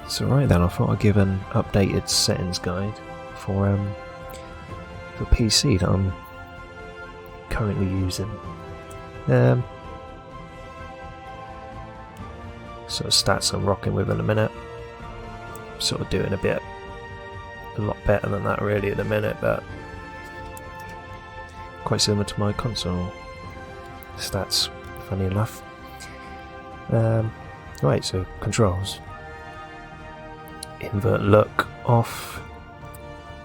So right then, I thought I'd give an updated settings guide for the PC that I'm currently using. Sort of stats I'm rocking with in a minute. Sort of doing a lot better than that really at the minute, but quite similar to my console stats, funny enough. Right, so controls. Invert look off.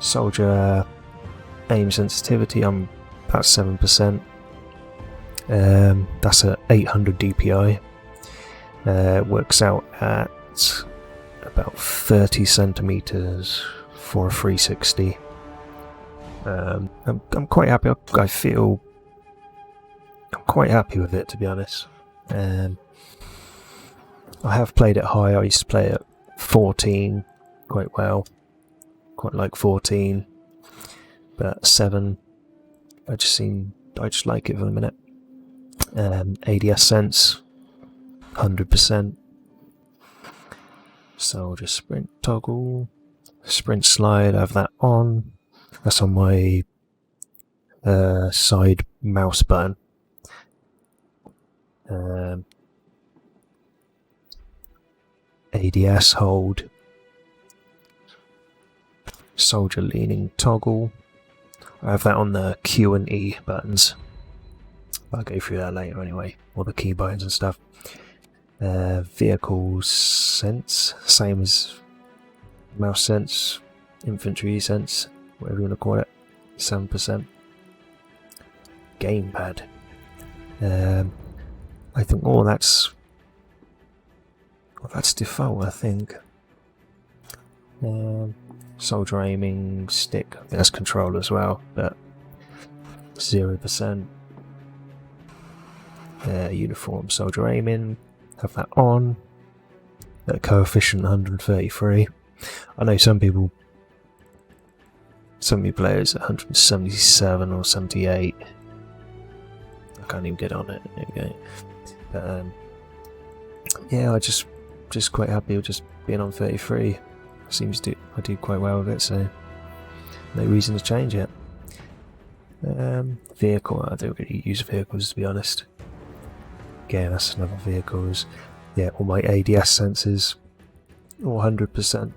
Soldier aim sensitivity, I'm about 7%. That's at 800 DPI. Works out at about 30 centimeters for a 360. I'm quite happy. I feel I'm quite happy with it, to be honest. I have played it high. I used to play it 14 quite well, quite like 14, but 7 I just like it for the minute. ADS sense 100%. So just sprint toggle, sprint slide, I have that on. That's on my side mouse button. ADS hold, soldier leaning toggle. I have that on the Q and E buttons. I'll go through that later anyway, all the keybinds and stuff. Vehicle sense, same as mouse sense, infantry sense, whatever you want to call it, 7%. Gamepad. I think that's default, I think. Soldier aiming stick, I think that's control as well, but 0%. Uniform soldier aiming, have that on. Coefficient 133. I know some people players at 177 or 78. I can't even get on it. There we go. But yeah, I just quite happy with just being on 33. I do quite well with it, so no reason to change it. Vehicle, I don't really use vehicles, to be honest. Again, that's another vehicles. Yeah, all my ADS sensors, all 100%.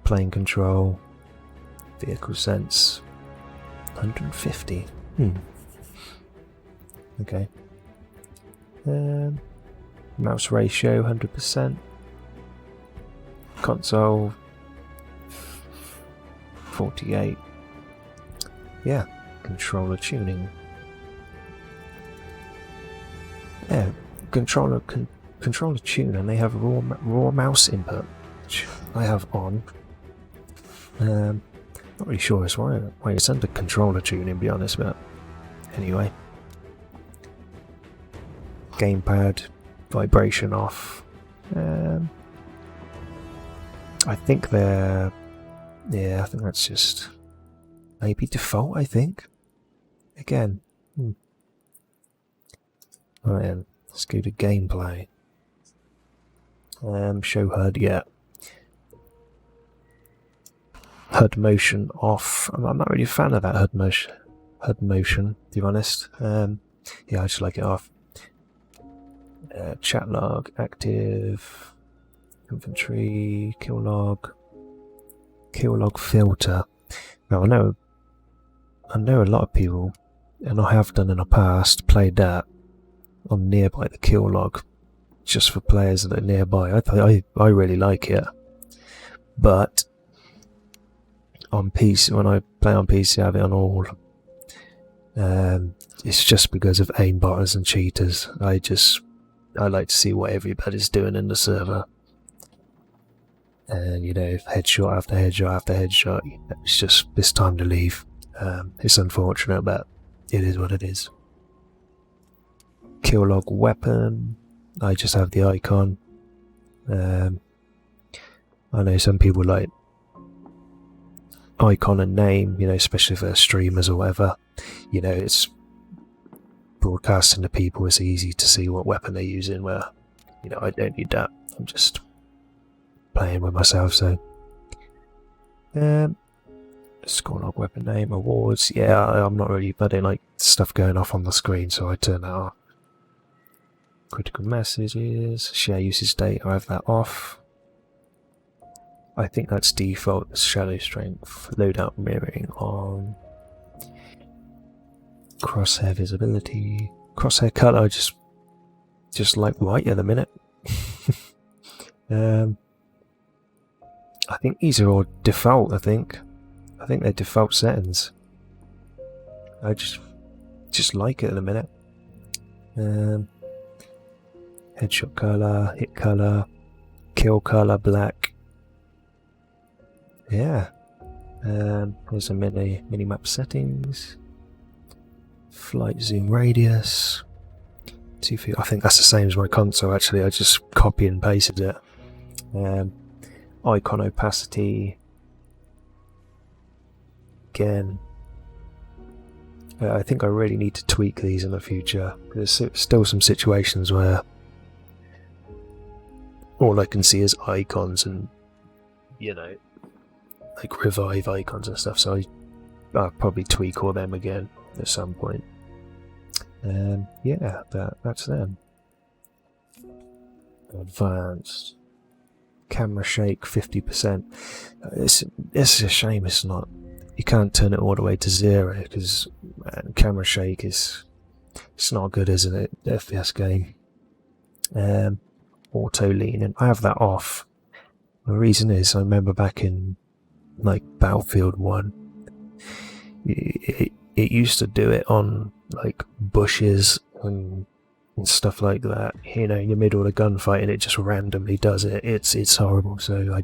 Plane control, vehicle sense, 150. Okay. Mouse ratio, 100%. Console, 48. Yeah, controller tuning. Yeah, controller tune, and they have raw mouse input, which I have on. Not really sure as why it's under controller tuning, to be honest, but anyway. Gamepad, vibration off. I think I think that's just maybe default, I think. Again. Right then, let's go to gameplay. Show HUD, yeah. HUD motion off. I'm not really a fan of that HUD motion, to be honest. Yeah, I just like it off. Chat log active. Infantry, kill log filter. Now I know a lot of people, and I have done in the past, played that on nearby the kill log, just for players that are nearby. I really like it, but on PC, when I play on PC, I have it on all. It's just because of aimbotters and cheaters. I like to see what everybody's doing in the server. And headshot after headshot after headshot, it's time to leave. It's unfortunate, but it is what it is. Kill log weapon, I just have the icon. I know some people like icon and name, especially for streamers or whatever. It's broadcasting to people, it's easy to see what weapon they're using, where you know, I don't need that. I'm just playing with myself, so. Score log, weapon name, awards. Yeah, I'm not really, I don't like stuff going off on the screen, so I turn that off. Critical messages, share usage date, I have that off. I think that's default. Shadow strength, loadout mirroring on. Crosshair visibility, crosshair color, just like white at the minute. I think these are all default. I think they're default settings. I just like it at the minute. Headshot color, hit color, kill color, black. Yeah. There's a mini map settings. Flight zoom radius. 2 feet. I think that's the same as my console. Actually, I just copy and pasted it. Icon opacity. Again, I think I really need to tweak these in the future. There's still some situations where all I can see is icons and, you know, like revive icons and stuff, so I'll probably tweak all them again at some point. Yeah, that's them. Advanced. Camera shake 50%. It's a shame it's not. You can't turn it all the way to 0 because camera shake it's not good, isn't it? FPS game. Auto leaning. I have that off. The reason is I remember back in like Battlefield 1, it used to do it on like bushes and stuff like that, you know, in the middle of a gunfight, and it just randomly does it. It's horrible, so I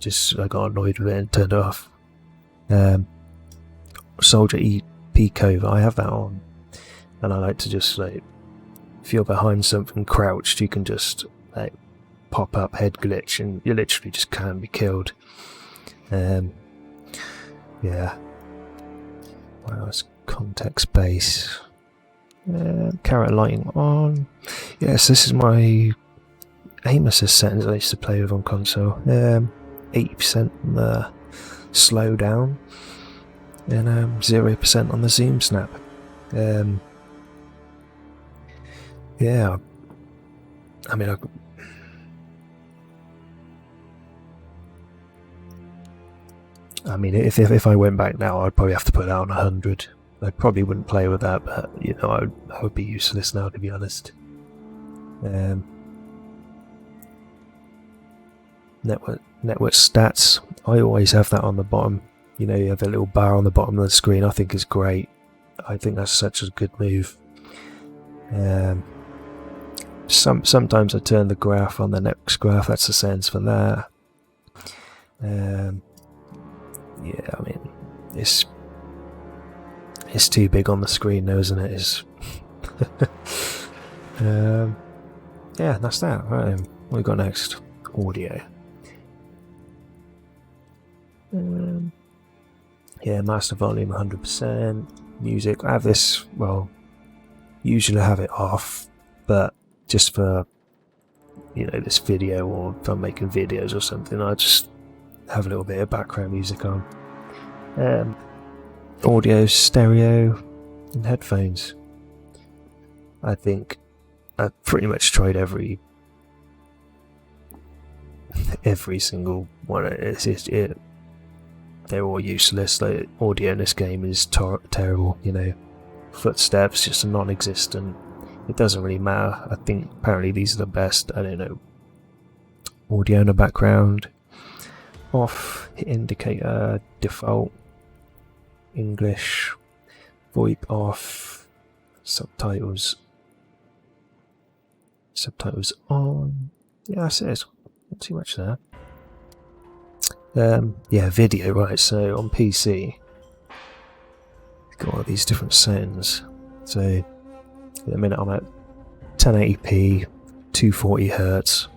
got annoyed with it and turned it off. Soldier EP cover, I have that on, and I like to just like, if you're behind something crouched, you can just like pop up head glitch and you literally just can't be killed. Yeah. What else? Context base. Carrot lighting on. Yes, this is my aim assist settings I used to play with on console. 80% on the slow down and 0% on the zoom snap. Yeah, I mean, if I went back now, I'd probably have to put that on 100. I probably wouldn't play with that, but you know, I would be useless now, to be honest. Network stats. I always have that on the bottom. You know, you have a little bar on the bottom of the screen. I think it's great. I think that's such a good move. Sometimes I turn the graph on the next graph. That's the sense for that. Yeah, I mean, it's too big on the screen though, isn't it? Yeah, that's that. Right, what we got next? Audio. Yeah, master volume 100%. Music. I have this. Well, usually I have it off, but just for, you know, this video, or if I'm making videos or something, I just have a little bit of background music on. Audio, stereo, and headphones. I think I've pretty much tried every single one. They're all useless. Like, audio in this game is terrible. You know, footsteps just non-existent. It doesn't really matter. I think apparently these are the best. I don't know. Audio in the background. Off. Hit indicator. Default. English. VoIP off. Subtitles on. Yeah, that's it. Not too much there. Yeah, video, right, so on PC got all these different settings. So at the minute I'm at 1080p, 240 Hz.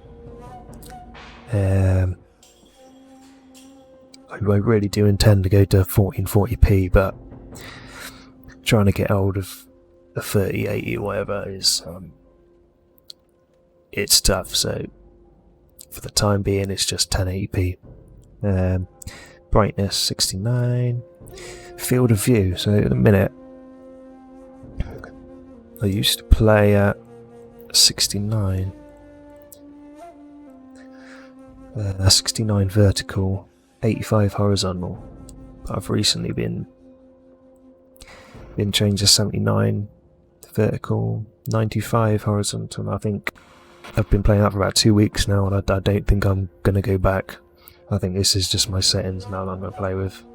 I really do intend to go to 1440p, but trying to get hold of a 3080 or whatever is it's tough. So for the time being it's just 1080p. Brightness 69. Field of view, so in a minute I used to play at 69. 69 vertical, 85 horizontal. But I've recently been changed to 79 vertical, 95 horizontal, and I think I've been playing that for about 2 weeks now, and I don't think I'm going to go back. I think this is just my settings now that I'm going to play with.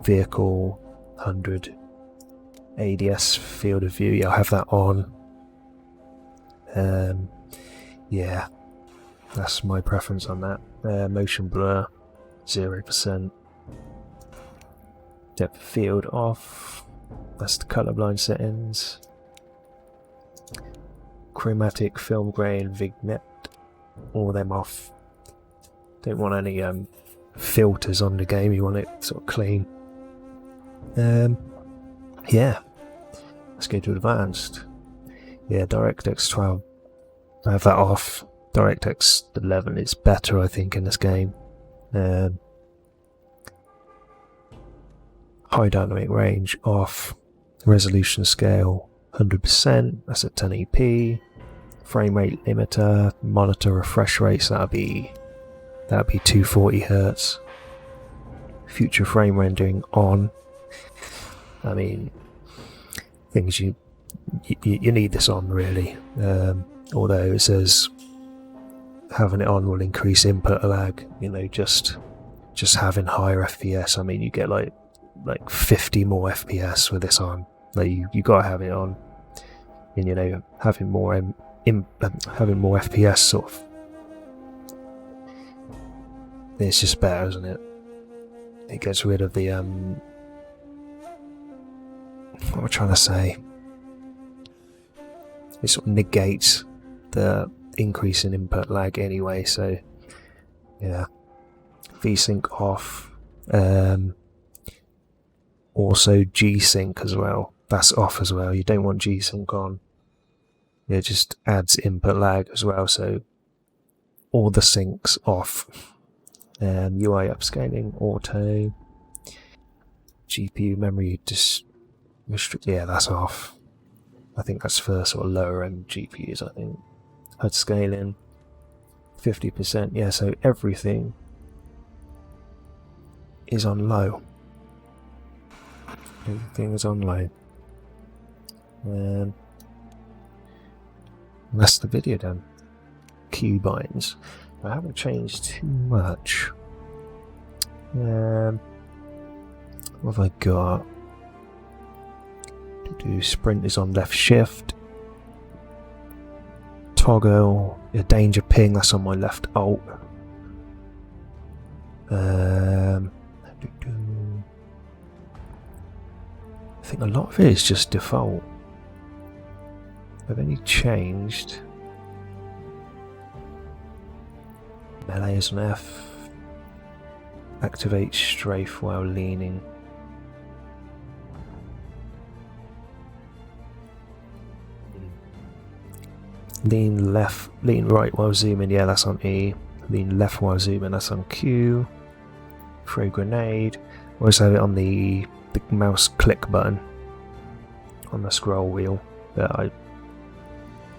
Vehicle 100 ADS field of view, yeah, I'll have that on. Yeah, that's my preference on that. Motion blur 0%. Depth of field off. That's the colorblind settings. Chromatic, film grain, vignette, all them off. Don't want any filters on the game, you want it sort of clean. Yeah, let's go to advanced. Yeah, DirectX 12, I have that off. DirectX 11 is better, I think, in this game. High dynamic range off. Resolution scale 100%, that's at 1080p. Frame rate limiter, monitor refresh rates, that'd be 240 Hz. Future frame rendering on. I mean, things you need this on really. Although it says having it on will increase input lag. You know, just having higher FPS. I mean, you get like 50 more FPS with this on. Like you gotta have it on, and you know, having more FPS sort of. It's just better, isn't it? It gets rid of the what am I trying to say? It sort of negates the increase in input lag anyway, so yeah. VSync off. Also G-Sync as well. That's off as well. You don't want G-Sync on. It just adds input lag as well, so all the syncs off. UI upscaling, auto, GPU memory restrict. Yeah, that's off. I think that's for sort of lower end GPUs. I think HUD scaling 50%. Yeah, so everything is on low. Everything is on low. And that's the video done. Keybinds. I haven't changed too much. What have I got? Sprint is on left shift. Toggle, a danger ping, that's on my left alt. I think a lot of it is just default. I've only changed. Melee is on F. Activate strafe while leaning. Lean left, lean right while zooming, yeah, that's on E. Lean left while zooming, that's on Q. Throw grenade. I always have it on the mouse click button on the scroll wheel, but I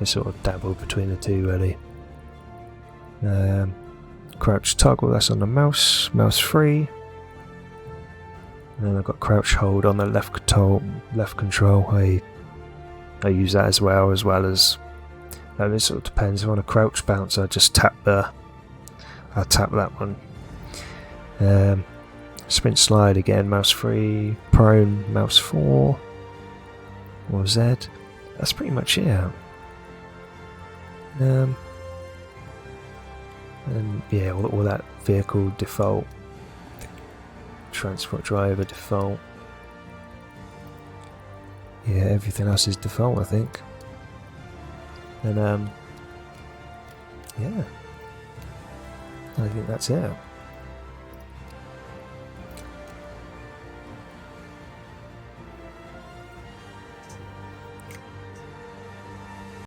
sort of dabble between the two really. Crouch toggle, that's on the mouse free. And then I've got crouch hold on the left control. I use that as well as it sort of depends. If I want a crouch bounce, I just tap that one. Sprint slide again, mouse free. Prone, mouse 4 or Z. That's pretty much it. And yeah, all that vehicle default, transport driver default. Yeah, everything else is default, I think. And yeah, I think that's it.